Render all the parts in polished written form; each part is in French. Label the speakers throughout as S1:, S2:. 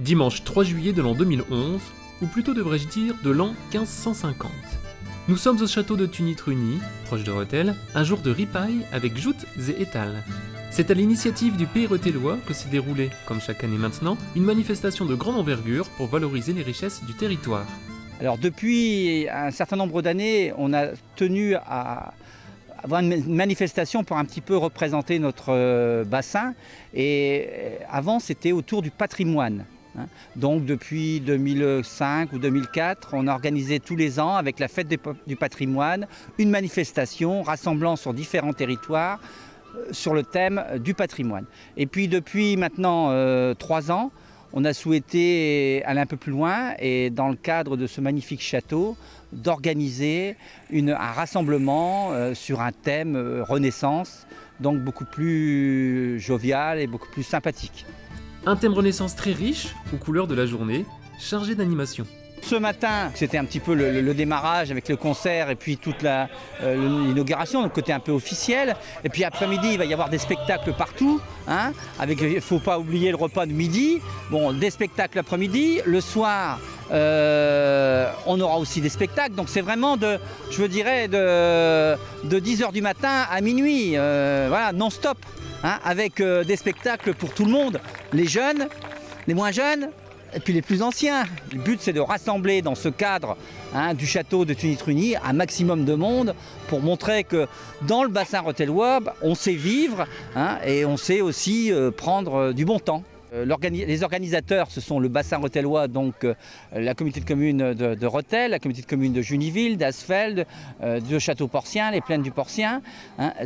S1: Dimanche 3 juillet de l'an 2011, ou plutôt devrais-je dire de l'an 1550. Nous sommes au château de Tuny-Trugny, proche de Rethel, un jour de ripaille avec joutes et étals. C'est à l'initiative du Pays rothellois que s'est déroulée, comme chaque année maintenant, une manifestation de grande envergure pour valoriser les richesses du territoire.
S2: Alors depuis un certain nombre d'années, on a tenu à avoir une manifestation pour un petit peu représenter notre bassin. Et avant, c'était autour du patrimoine. Donc depuis 2005 ou 2004, on a organisé tous les ans avec la fête du patrimoine une manifestation rassemblant sur différents territoires sur le thème du patrimoine. Et puis depuis maintenant 3 ans, on a souhaité aller un peu plus loin et dans le cadre de ce magnifique château, d'organiser un rassemblement sur un thème Renaissance, donc beaucoup plus jovial et beaucoup plus sympathique.
S1: Un thème Renaissance très riche, aux couleurs de la journée, chargé d'animation.
S2: Ce matin, c'était un petit peu le démarrage avec le concert et puis toute l'inauguration, le côté un peu officiel. Et puis après-midi, il va y avoir des spectacles partout. Il ne faut pas oublier le repas de midi. Bon, des spectacles l'après-midi. Le soir, on aura aussi des spectacles. Donc c'est vraiment de 10h du matin à minuit, voilà, non-stop. Avec des spectacles pour tout le monde, les jeunes, les moins jeunes, et puis les plus anciens. Le but, c'est de rassembler dans ce cadre du château de Tuny-Trugny un maximum de monde pour montrer que dans le bassin rothellois, on sait vivre et on sait aussi prendre du bon temps. Les organisateurs, ce sont le bassin rothellois, donc la communauté de communes de Rethel, la communauté de communes de Juniville, d'Asfeld, de Château-Porcien, les plaines du Porcien.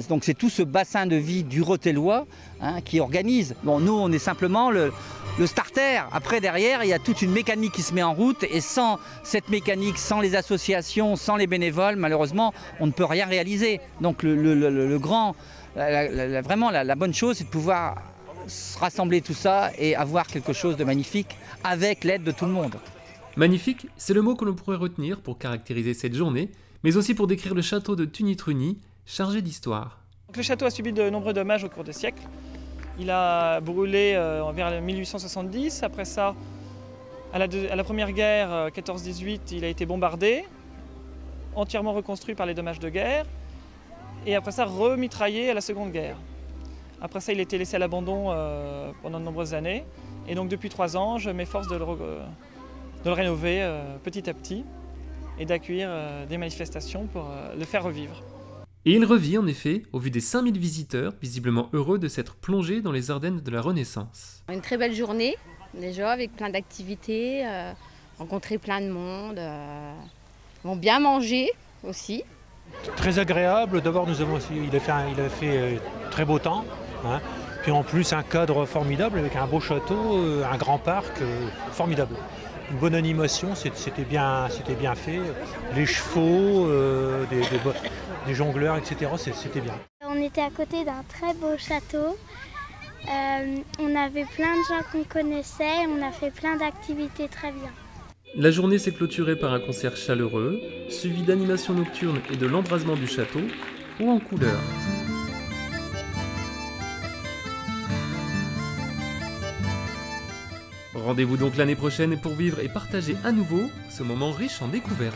S2: Donc c'est tout ce bassin de vie du rothellois qui organise. Bon, nous, on est simplement le starter. Après, derrière, il y a toute une mécanique qui se met en route et sans cette mécanique, sans les associations, sans les bénévoles, malheureusement, on ne peut rien réaliser. Donc vraiment, la bonne chose, c'est de pouvoir rassembler tout ça et avoir quelque chose de magnifique avec l'aide de tout le monde.
S1: Magnifique, c'est le mot que l'on pourrait retenir pour caractériser cette journée, mais aussi pour décrire le château de Tuny-Trugny, chargé d'histoire.
S3: Le château a subi de nombreux dommages au cours des siècles. Il a brûlé vers 1870. Après ça, à la Première Guerre, 14-18, il a été bombardé, entièrement reconstruit par les dommages de guerre, et après ça, remitraillé à la Seconde Guerre. Après ça, il a été laissé à l'abandon pendant de nombreuses années. Et donc depuis 3 ans, je m'efforce de le rénover petit à petit et d'accueillir des manifestations pour le faire revivre.
S1: Et il revit en effet, au vu des 5000 visiteurs, visiblement heureux de s'être plongés dans les Ardennes de la Renaissance.
S4: Une très belle journée, déjà, avec plein d'activités, rencontrer plein de monde, vont bien manger aussi.
S5: Très agréable, d'abord il a fait très beau temps. Puis en plus un cadre formidable avec un beau château, un grand parc formidable. Une bonne animation, c'était bien fait. Les chevaux, des jongleurs, etc. C'était bien.
S6: On était à côté d'un très beau château. On avait plein de gens qu'on connaissait. On a fait plein d'activités très bien.
S1: La journée s'est clôturée par un concert chaleureux, suivi d'animations nocturnes et de l'embrasement du château, ou en couleurs. Rendez-vous donc l'année prochaine pour vivre et partager à nouveau ce moment riche en découvertes.